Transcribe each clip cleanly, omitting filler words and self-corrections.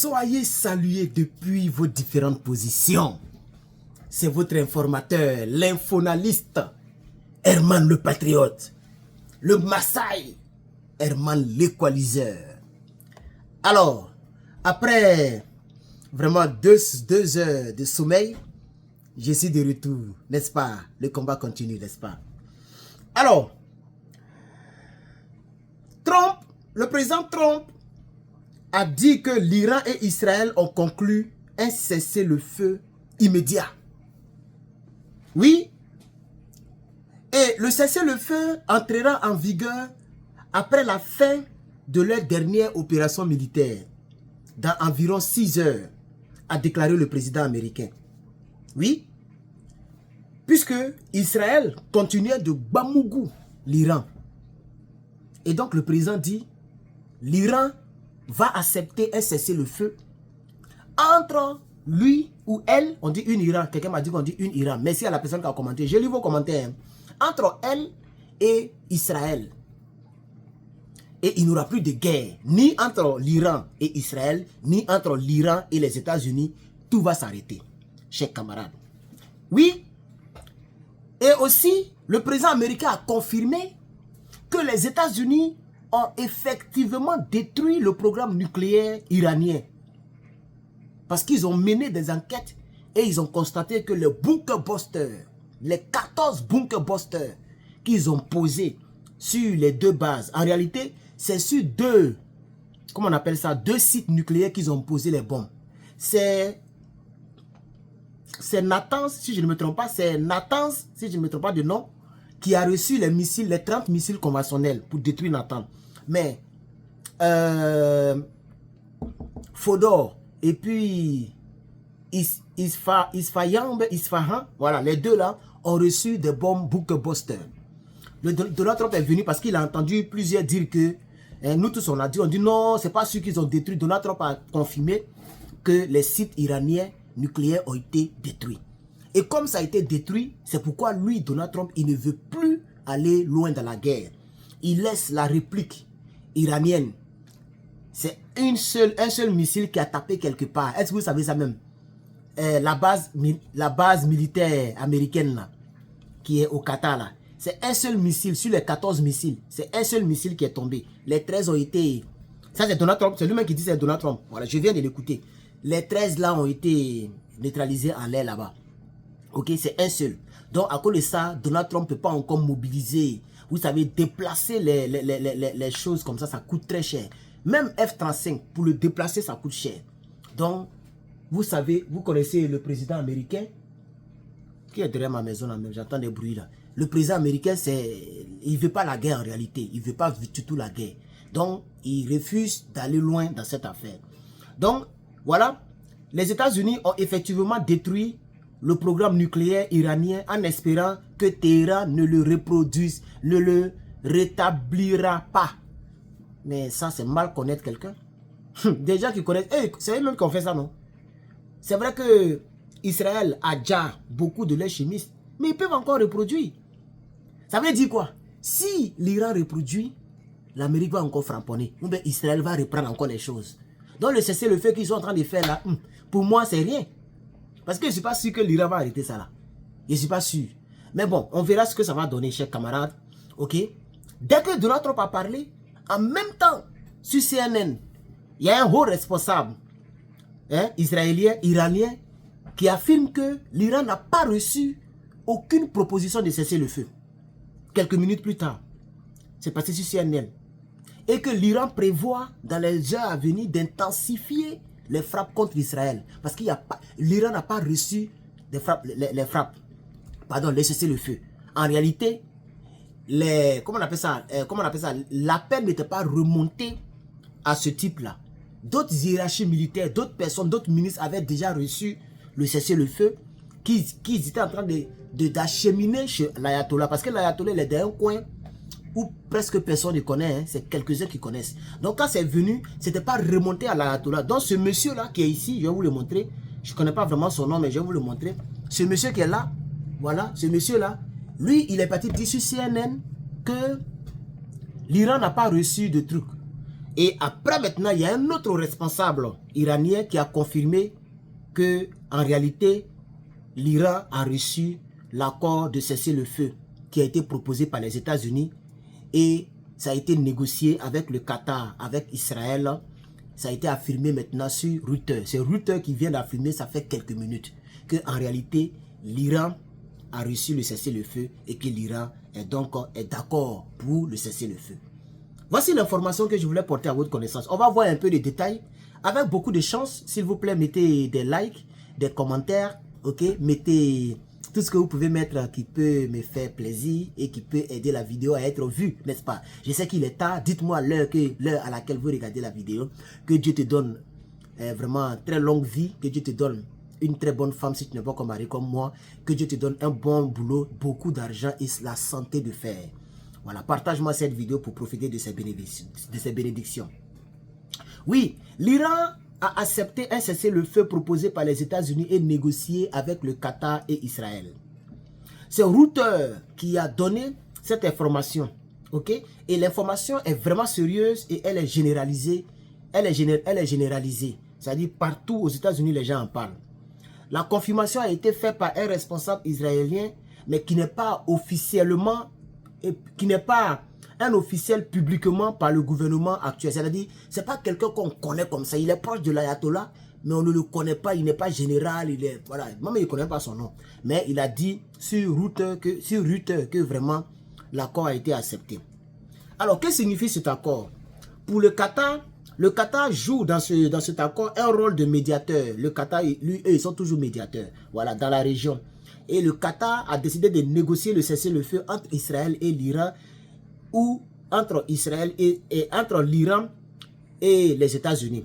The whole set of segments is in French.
Soyez salués depuis vos différentes positions. C'est votre informateur, l'infonaliste, Herman le patriote, le Maasai, Herman l'équaliseur. Alors, après vraiment deux heures de sommeil, je suis de retour, n'est-ce pas? Le combat continue, n'est-ce pas? Alors, le président Trump a dit que l'Iran et Israël ont conclu un cessez-le-feu immédiat. Oui. Et le cessez-le-feu entrera en vigueur après la fin de leur dernière opération militaire, dans environ 6 heures, a déclaré le président américain. Oui. Puisque Israël continuait de bamougou l'Iran. Et donc le président dit, l'Iran va accepter un cessez-le-feu entre lui ou elle, on dit une Iran, quelqu'un m'a dit qu'on dit une Iran, merci à la personne qui a commenté, j'ai lu vos commentaires, entre elle et Israël. Et il n'y aura plus de guerre, ni entre l'Iran et Israël, ni entre l'Iran et les États-Unis, tout va s'arrêter, chers camarades. Oui, et aussi, le président américain a confirmé que les États-Unis ont effectivement détruit le programme nucléaire iranien. Parce qu'ils ont mené des enquêtes et ils ont constaté que les bunker busters, les 14 bunker busters qu'ils ont posés sur les deux bases, en réalité, c'est sur deux, comment on appelle ça, deux sites nucléaires qu'ils ont posé les bombes. C'est Natanz, si je ne me trompe pas, c'est Natanz, si je ne me trompe pas de nom, qui a reçu les missiles, les 30 missiles conventionnels pour détruire Natanz. Mais Fodor et puis Isfahan, voilà, les deux là ont reçu des bombes bunker busters. Donald Trump est venu parce qu'il a entendu plusieurs dire que, nous tous on dit non, c'est pas sûr qu'ils ont détruit. Donald Trump a confirmé que les sites iraniens nucléaires ont été détruits. Et comme ça a été détruit, c'est pourquoi lui, Donald Trump, il ne veut plus aller loin dans la guerre. Il laisse la réplique iranienne. C'est un seul missile qui a tapé quelque part. Est-ce que vous savez ça même? La base militaire américaine là, qui est au Qatar là. C'est un seul missile sur les 14 missiles. C'est un seul missile qui est tombé. Les 13 ont été... Ça c'est Donald Trump. C'est lui-même qui dit c'est Donald Trump. Voilà, je viens de l'écouter. Les 13 là ont été neutralisés en l'air là-bas. Ok, c'est un seul. Donc à cause de ça, Donald Trump ne peut pas encore mobiliser. Vous savez, déplacer les choses comme ça coûte très cher. Même F-35, pour le déplacer, ça coûte cher. Donc, vous savez, vous connaissez le président américain, qui est derrière ma maison, j'entends des bruits là. Le président américain, il ne veut pas la guerre en réalité. Il ne veut pas du tout la guerre. Donc, il refuse d'aller loin dans cette affaire. Donc, voilà, les États-Unis ont effectivement détruit le programme nucléaire iranien en espérant que Téhéran ne le reproduise, ne le rétablira pas. Mais ça, c'est mal connaître quelqu'un. Des gens qui connaissent, c'est eux-mêmes qui ont fait ça, non? C'est vrai que Israël a déjà beaucoup de leurs chimistes, mais ils peuvent encore reproduire. Ça veut dire quoi? Si l'Iran reproduit, l'Amérique va encore framponner. Ou bien Israël va reprendre encore les choses. Donc le cessez-le-feu qu'ils sont en train de faire là, pour moi, c'est rien. Parce que je ne suis pas sûr que l'Iran va arrêter ça là. Je ne suis pas sûr. Mais bon, on verra ce que ça va donner, chers camarades. Ok? Dès que Donald Trump a parlé, en même temps, sur CNN, il y a un haut responsable israélien, iranien, qui affirme que l'Iran n'a pas reçu aucune proposition de cesser le feu. Quelques minutes plus tard, c'est passé sur CNN. Et que l'Iran prévoit, dans les heures à venir, d'intensifier les frappes contre Israël. Parce que l'Iran n'a pas reçu les frappes. Pardon, les cessez-le-feu. En réalité, comment on appelle ça, l'appel n'était pas remonté à ce type-là. D'autres hiérarchies militaires, d'autres personnes, d'autres ministres avaient déjà reçu le cessez-le-feu qui étaient en train d'acheminer chez l'ayatollah. Parce que l'ayatollah, il est dans un coin où presque personne ne connaît, c'est quelques-uns qui connaissent. Donc quand c'est venu, ce n'était pas remonté à l'ayatollah. Donc ce monsieur-là qui est ici, je vais vous le montrer. Je ne connais pas vraiment son nom, mais je vais vous le montrer. Ce monsieur qui est là, voilà, ce monsieur-là, lui, il est parti dire sur CNN que l'Iran n'a pas reçu de trucs. Et après maintenant, il y a un autre responsable iranien qui a confirmé que en réalité, l'Iran a reçu l'accord de cessez-le-feu qui a été proposé par les États-Unis et ça a été négocié avec le Qatar, avec Israël. Ça a été affirmé maintenant sur Reuters. C'est Reuters qui vient d'affirmer, ça fait quelques minutes, qu'en réalité, l'Iran a reçu le cessez-le-feu et que l'Iran est donc d'accord pour le cessez-le-feu. Voici l'information que je voulais porter à votre connaissance. On va voir un peu les détails. Avec beaucoup de chance, s'il vous plaît, mettez des likes, des commentaires, ok? Mettez tout ce que vous pouvez mettre qui peut me faire plaisir et qui peut aider la vidéo à être vue, n'est-ce pas? Je sais qu'il est tard. Dites-moi l'heure à laquelle vous regardez la vidéo. Que Dieu te donne vraiment très longue vie. Que Dieu te donne une très bonne femme si tu n'es pas comme mari comme moi. Que Dieu te donne un bon boulot, beaucoup d'argent et la santé de fer. Voilà, partage-moi cette vidéo pour profiter de ces bénédictions. Oui, l'Iran a accepté un cessez-le-feu proposé par les États-Unis et négocié avec le Qatar et Israël. C'est Reuters qui a donné cette information, ok? Et l'information est vraiment sérieuse et elle est généralisée. Elle est généralisée, c'est-à-dire partout aux États-Unis, les gens en parlent. La confirmation a été faite par un responsable israélien, mais qui n'est pas officiellement qui n'est pas un officiel publiquement par le gouvernement actuel. C'est-à-dire, ce n'est pas quelqu'un qu'on connaît comme ça. Il est proche de l'ayatollah, mais on ne le connaît pas. Il n'est pas général. Il est, voilà, même il ne connaît pas son nom. Mais il a dit sur Reuters que vraiment l'accord a été accepté. Alors, que signifie cet accord? Pour le Qatar joue dans cet accord un rôle de médiateur. Le Qatar, lui, eux, ils sont toujours médiateurs, voilà, dans la région. Et le Qatar a décidé de négocier le cessez-le-feu entre Israël et l'Iran, ou entre Israël entre l'Iran et les États-Unis.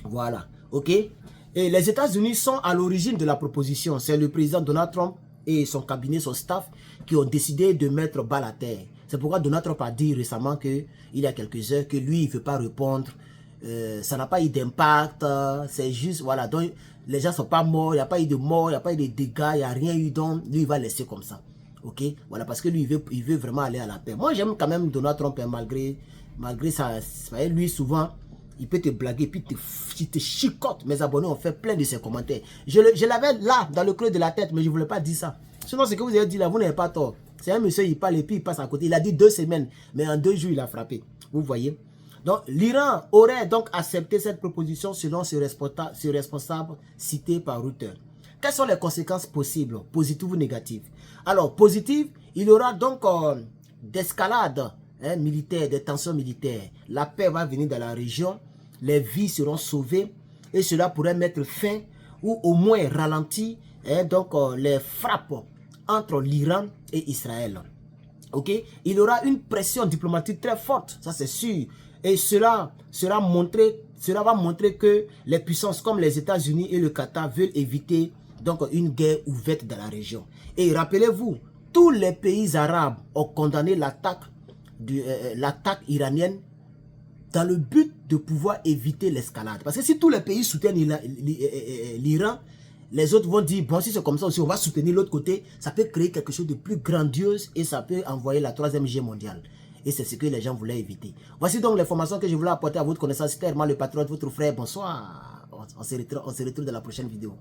Voilà, ok. Et les États-Unis sont à l'origine de la proposition. C'est le président Donald Trump et son cabinet, son staff, qui ont décidé de mettre bas à terre. C'est pourquoi Donald Trump a dit récemment il y a quelques heures que lui, il ne veut pas répondre. Ça n'a pas eu d'impact. C'est juste, voilà, donc les gens ne sont pas morts, il n'y a pas eu de mort, il n'y a pas eu de dégâts, il n'y a rien eu, donc lui, il va laisser comme ça. Ok, voilà, parce que lui, il veut vraiment aller à la paix. Moi, j'aime quand même Donald Trump, hein, malgré ça. Lui, souvent, il peut te blaguer, puis il te chicote. Mes abonnés ont fait plein de ses commentaires. Je l'avais là, dans le creux de la tête, mais je ne voulais pas dire ça. Sinon, ce que vous avez dit là, vous n'avez pas tort. C'est un monsieur, il parle et puis il passe à côté. Il a dit 2 semaines, mais en 2 jours, il a frappé. Vous voyez? Donc, l'Iran aurait donc accepté cette proposition selon ce responsable cité par Reuters. Quelles sont les conséquences possibles, positives ou négatives? Alors, positives, il y aura donc d'escalade militaire, des tensions militaires. La paix va venir dans la région, les vies seront sauvées et cela pourrait mettre fin ou au moins ralentir donc, les frappes entre l'Iran et Israël. Ok? Il y aura une pression diplomatique très forte, ça c'est sûr. Et cela va montrer que les puissances comme les États-Unis et le Qatar veulent éviter donc une guerre ouverte dans la région. Et rappelez-vous, tous les pays arabes ont condamné l'attaque iranienne dans le but de pouvoir éviter l'escalade. Parce que si tous les pays soutiennent l'Iran, les autres vont dire, bon, si c'est comme ça aussi, on va soutenir l'autre côté. Ça peut créer quelque chose de plus grandiose et ça peut envoyer la 3e guerre mondiale. Et c'est ce que les gens voulaient éviter. Voici donc l'information que je voulais apporter à votre connaissance. C'était Herman le Patriote, votre frère. Bonsoir. On se retrouve dans la prochaine vidéo.